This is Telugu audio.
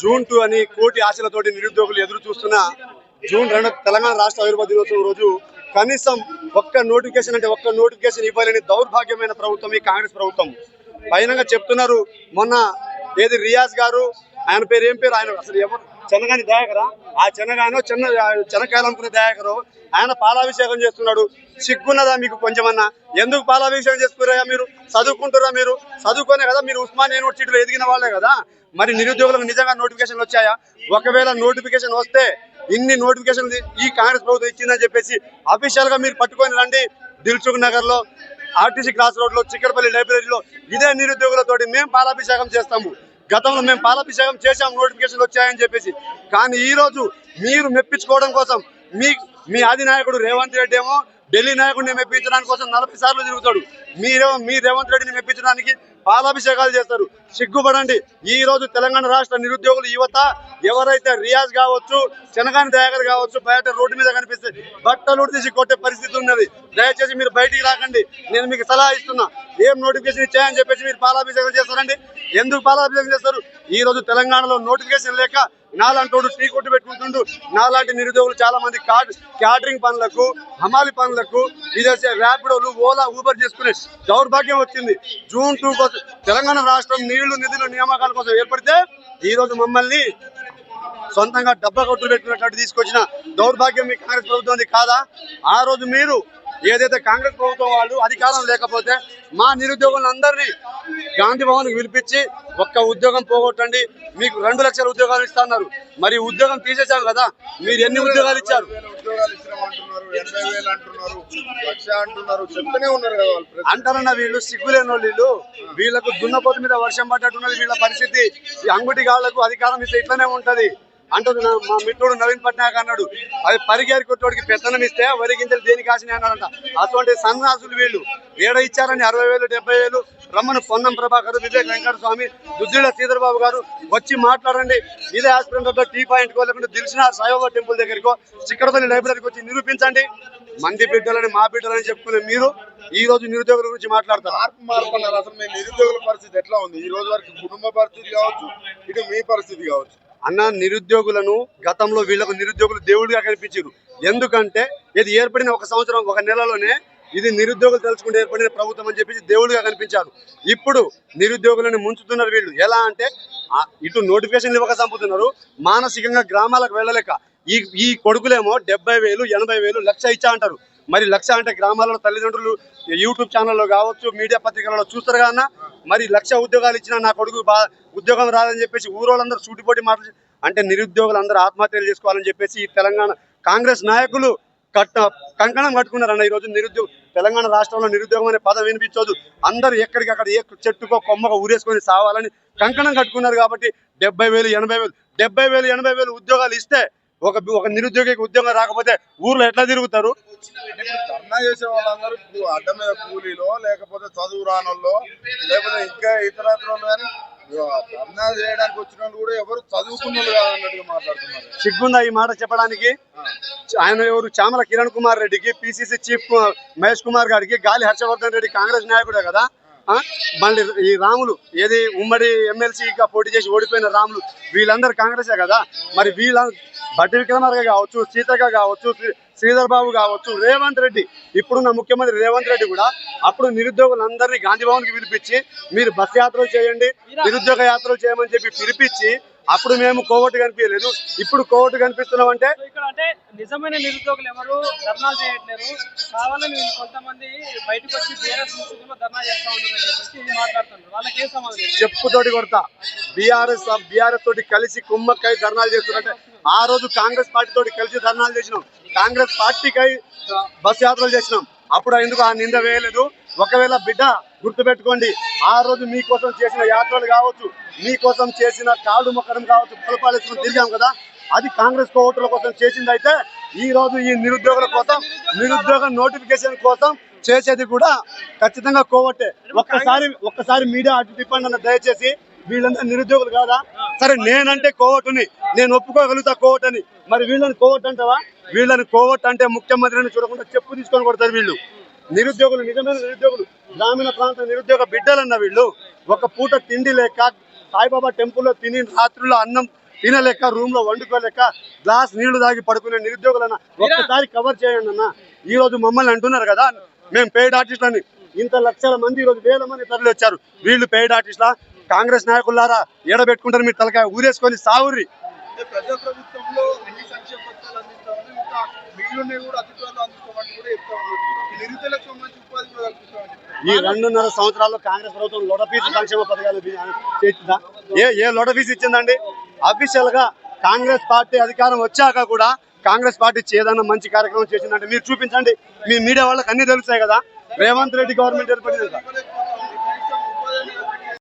జూన్ 2 అని కోటి ఆశలతోటి నిరుద్యోగులు ఎదురు చూస్తున్న జూన్ 2 తెలంగాణ రాష్ట్ర ఆవిర్భావ దినోత్సవం రోజు కనీసం ఒక్క నోటిఫికేషన్ ఇవ్వాలని దౌర్భాగ్యమైన ప్రభుత్వం ఈ కాంగ్రెస్ ప్రభుత్వం. పైన చెప్తున్నారు. మొన్న ఏది రియాజ్ గారు, ఆయన పేరు ఏం పేరు, ఆయన అసలు ఎవరు, చెన్నగాని దయాకరా, ఆ చెనకాయలు అనుకునే దయాకరు, ఆయన పాలాభిషేకం చేస్తున్నాడు. సిగ్గున్నదా మీకు కొంచెమన్నా? ఎందుకు పాలాభిషేకం చేసుకున్నారా? మీరు చదువుకుంటారా? మీరు చదువుకునే కదా, మీరు ఉస్మానియా యూనివర్సిటీలో ఎదిగిన వాళ్ళే కదా. మరి నిరుద్యోగులకు నిజంగా నోటిఫికేషన్లు వచ్చాయా? ఒకవేళ నోటిఫికేషన్ వస్తే ఇన్ని నోటిఫికేషన్లు ఈ కాంగ్రెస్ ప్రభుత్వం ఇచ్చిందని చెప్పేసి అఫీషియల్ గా మీరు పట్టుకొని రండి. దిల్సుఖ్ నగర్ లో, ఆర్టీసీ క్రాస్ రోడ్ లో, చిక్కడపల్లి లైబ్రరీలో ఇదే నిరుద్యోగులతోటి మేము పాలాభిషేకం చేస్తాము. గతంలో మేము పాలాభిషేకం చేశాం నోటిఫికేషన్లు వచ్చాయని చెప్పేసి. కానీ ఈ రోజు మీరు మెప్పించుకోవడం కోసం మీ అధినాయకుడు రేవంత్ రెడ్డి ఏమో ఢిల్లీ నాయకుడిని మెప్పించడానికి కోసం 40 సార్లు తిరుగుతాడు. మీ రేవంత్ రెడ్డిని మెప్పించడానికి పాలాభిషేకాలు చేస్తారు. సిగ్గుపడండి. ఈ రోజు తెలంగాణ రాష్ట్ర నిరుద్యోగులు యువత ఎవరైతే రియాజ్ కావచ్చు, చెనగాని దయాకర్ కావచ్చు, బయట రోడ్డు మీద కనిపిస్తే బట్టలు తీసి కొట్టే పరిస్థితి ఉన్నది. దయచేసి మీరు బయటికి రాకండి. నేను మీకు సలహా ఇస్తున్నా. ఏం నోటిఫికేషన్ ఇచ్చాయని చెప్పేసి మీరు పాలాభిషేకం చేస్తారండి? ఎందుకు పాలాభిషేకం చేస్తారు? ఈ రోజు తెలంగాణలో నోటిఫికేషన్ లేక నాలాంటోడు టీ కొట్టు పెట్టుకుంటుండు. నాలాంటి నిరుద్యోగులు చాలా మంది క్యాటరింగ్ పనులకు, హమాలి పనులకు, ఇదే ర్యాపిడోలు, ఓలా, ఊబర్ చేసుకునే దౌర్భాగ్యం వచ్చింది. జూన్ 2 కోసం తెలంగాణ రాష్ట్రం నీళ్లు, నిధులు, నియామకాల కోసం ఏర్పడితే ఈ రోజు మమ్మల్ని సొంతంగా డబ్బా కొట్టు పెట్టుకున్నట్టు తీసుకొచ్చిన దౌర్భాగ్యం మీ కాంగ్రెస్ ప్రభుత్వం కాదా? ఆ రోజు మీరు ఏదైతే కాంగ్రెస్ ప్రభుత్వం వాళ్ళు అధికారం లేకపోతే మా నిరుద్యోగులందరినీ గాంధీ భవన్కి పిలిపించి ఒక్క ఉద్యోగం పోగొట్టండి, మీకు 2 లక్షల ఉద్యోగాలు ఇస్తున్నారు. మరి ఉద్యోగం తీసేశారు కదా, మీరు ఎన్ని ఉద్యోగాలు ఇచ్చారు? అంటారన్న వీళ్ళు సిగ్గులేని వాళ్ళు. వీళ్ళకు దున్నపోతు మీద వర్షం పడ్డట్టున్నది వీళ్ళ పరిస్థితి. ఈ అంగుటి గాళ్లకు అధికారం ఇస్తే ఇట్లనే ఉంటది అంటుంది. మా మిత్రుడు నవీన్ పట్నాయక్ అన్నాడు, అది పరిగేరి కొట్టోడికి పెత్తనం ఇస్తే వరి గింజలు దేనికి ఆశని అన్నాడంట. అటువంటి సన్నాసులు వీళ్ళు. ఏడ ఇచ్చారని 60,000, 70,000 రమ్మను పొన్నం ప్రభాకర్, వివేక్ వెంకట స్వామి, దుద్దిళ్ళ శ్రీధర్బాబు గారు వచ్చి మాట్లాడండి. ఇదే హాస్పిటల్ టీ పాయింట్కో లేకుంటే దిల్సుఖ్నగర్ సాయిబాబా టెంపుల్ దగ్గరికో, చిక్కడపల్లి లైబ్రరీకి వచ్చి నిరూపించండి. మంది బిడ్డలని మా బిడ్డలని చెప్పుకునే మీరు ఈ రోజు నిరుద్యోగుల గురించి మాట్లాడతారు. అసలు మీ నిరుద్యోగుల పరిస్థితి ఎట్లా ఉంది? ఈ రోజు వరకు కుటుంబ పరిస్థితి కావచ్చు, ఇటు మీ పరిస్థితి కావచ్చు. అన్న, నిరుద్యోగులను గతంలో వీళ్ళకు నిరుద్యోగులు దేవుడిగా కనిపించారు. ఎందుకంటే ఇది ఏర్పడిన 1 సంవత్సరం 1 నెలలోనే ఇది నిరుద్యోగులు తెలుసుకుంటే ఏర్పడిన ప్రభుత్వం అని చెప్పేసి దేవుడిగా కనిపించారు. ఇప్పుడు నిరుద్యోగులను ముంచుతున్నారు వీళ్ళు. ఎలా అంటే ఇటు నోటిఫికేషన్లు ఇవ్వక చంపుతున్నారు, మానసికంగా గ్రామాలకు వెళ్ళలేక. ఈ కొడుకులేమో 70,000, 80,000, లక్ష ఇచ్చా అంటారు. మరి లక్ష అంటే గ్రామాలలో తల్లిదండ్రులు యూట్యూబ్ ఛానల్లో కావచ్చు, మీడియా పత్రికలలో చూస్తారు కన్నా. మరి 1,00,000 ఉద్యోగాలు ఇచ్చినా నా కొడుకు ఉద్యోగం రాదని చెప్పేసి ఊరోళ్ళందరూ సూటిపోటీ మాటలు అంటే నిరుద్యోగులు అందరూ ఆత్మహత్యలు చేసుకోవాలని చెప్పేసి ఈ తెలంగాణ కాంగ్రెస్ నాయకులు కంకణం కట్టుకున్నారన్న. ఈ రోజు తెలంగాణ రాష్ట్రంలో నిరుద్యోగం అనే పదం వినిపించదు. అందరూ ఎక్కడికక్కడ ఏ చెట్టుకో కొమ్మగా ఊరేసుకొని సావాలని కంకణం కట్టుకున్నారు. కాబట్టి 70,000, 80,000, 70,000, 80,000 ఉద్యోగాలు ఇస్తే ఒక నిరుద్యోగికి ఉద్యోగం రాకపోతే ఊర్లో ఎట్లా తిరుగుతారు? ధర్నా చేసే వాళ్ళందరూ అడ్డ మీద కూలీలో, లేకపోతే చదువు రానోళ్ళు, లేకపోతే ఇంకా ఇతరత్ర కానీ ధర్నా చేయడానికి వచ్చిన వాళ్ళు కూడా ఎవరు చదువుకున్న కాదన్నట్టుగా మాట్లాడుతున్నారు. సిగ్గుందా ఈ మాట చెప్పడానికి? ఆయన ఎవరు? చామల కిరణ్ కుమార్ రెడ్డికి, పిసిసి చీఫ్ మహేష్ కుమార్ గారికి, గాలి హర్షవర్ధన్ రెడ్డి కాంగ్రెస్ నాయకుడే కదా. మళ్ళీ ఈ రాములు ఏది ఉమ్మడి ఎమ్మెల్సీగా పోటీ చేసి ఓడిపోయిన రాములు, వీళ్ళందరూ కాంగ్రెసే కదా. మరి బట్టి విక్రమార్క కావచ్చు, సీతక్క కావచ్చు, శ్రీధర్ బాబు కావచ్చు, రేవంత్ రెడ్డి, ఇప్పుడున్న ముఖ్యమంత్రి రేవంత్ రెడ్డి కూడా అప్పుడు నిరుద్యోగులందరినీ గాంధీ భవన్కి పిలిపించి మీరు బస్ యాత్రలు చేయండి, నిరుద్యోగ యాత్రలు చేయమని చెప్పి పిలిపించి అప్పుడు మేము కోవట్టు కనిపించలేదు, ఇప్పుడు కోవట్టు కనిపిస్తున్నాం. అంటే నిజమైన నిరుద్యోగులు ఎవరు ధర్నాలు చేయట్లేదు, కావాలని కొంతమంది బయటకు వచ్చి బీఆర్ఎస్ ధర్నా చేస్తా ఉన్నారని మాట్లాడుతున్నారు. వాళ్ళకి ఏం సమాధానం? చెప్పుతోటి కొడతా. బీఆర్ఎస్ తోటి కలిసి కుమ్మక్కై ధర్నాలు చేస్తున్నారంటే ఆ రోజు కాంగ్రెస్ పార్టీ తోటి కలిసి ధర్నాలు చేసినాం, కాంగ్రెస్ పార్టీకై బస్ యాత్రలు చేసినాం. అప్పుడు ఎందుకు ఆ నింద వేయలేదు? ఒకవేళ బిడ్డ గుర్తుపెట్టుకోండి, ఆ రోజు మీకోసం చేసిన యాత్రలు కావచ్చు, మీకోసం చేసిన కాళ్ళు మొక్కడం కావచ్చు, పొలపాలేసుకుని తిరిగాం కదా, అది కాంగ్రెస్ ఓటుల కోసం చేసింది. అయితే ఈ రోజు ఈ నిరుద్యోగుల కోసం, నిరుద్యోగ నోటిఫికేషన్ కోసం చేసేది కూడా ఖచ్చితంగా కోవట్టే. ఒక్కసారి మీడియా అటు తిప్పండి అన్న దయచేసి. వీళ్ళంతా నిరుద్యోగులు కాదా? సరే, నేనంటే కోవట్టుని, నేను ఒప్పుకోగలుగుతా కోవట్టని. మరి వీళ్ళని కోవట్టు అంటావా? వీళ్ళని కోవట్టు అంటే ముఖ్యమంత్రిని చూడకుండా చెప్పు తీసుకొని కొడతారు వీళ్ళు. నిరుద్యోగులు, నిజమైన నిరుద్యోగులు, గ్రామీణ ప్రాంత నిరుద్యోగ బిడ్డలన్న వీళ్ళు. ఒక పూట తిండి లేక సాయిబాబా టెంపుల్లో తిని రాత్రుల్లో అన్నం తినలేక రూమ్ లో వండుకోలేక గ్లాస్ నీళ్లు తాగి పడుకునే నిరుద్యోగులన్న ఒక్కసారి కవర్ చేయండి అన్న. ఈ రోజు మమ్మల్ని అంటున్నారు కదా మేము పెయిడ్ ఆర్టిస్టులని, ఇంత లక్షల మంది ఈ రోజు వేల మంది తరలి వచ్చారు. వీళ్ళు పెయిడ్ ఆర్టిస్టులా? కాంగ్రెస్ నాయకులారా ఎడబెట్టుకుంటారు మీరు తలకాయ ఊరేసుకొని సావుర్రి. ప్రజా ప్రభుత్వంలో అన్ని సంక్షేమ పథకాలు అందిస్తామని ఇంకా మిగిలిన కూడా అతి త్వరలో అందిస్తామని కూడా చెప్తా ఉన్నారు. నిరుద్యోగులకు సంబంధించి ఉపాధి కూడా కల్పిస్తామని ఈ 2.5 సంవత్సరాల్లో కాంగ్రెస్ ప్రభుత్వం లోటపీసు సంక్షేమ పథకాలు చేసిందా? ఏ లోటపీసు ఇచ్చిందండి? అఫీషియల్ గా కాంగ్రెస్ పార్టీ అధికారం వచ్చాక కూడా కాంగ్రెస్ పార్టీ ఏదైనా మంచి కార్యక్రమం చేసిందంటే మీరు చూపించండి. మీ మీడియా వాళ్ళకి అన్ని తెలుస్తాయి కదా. రేవంత్ రెడ్డి గవర్నమెంట్ ఏర్పడింది.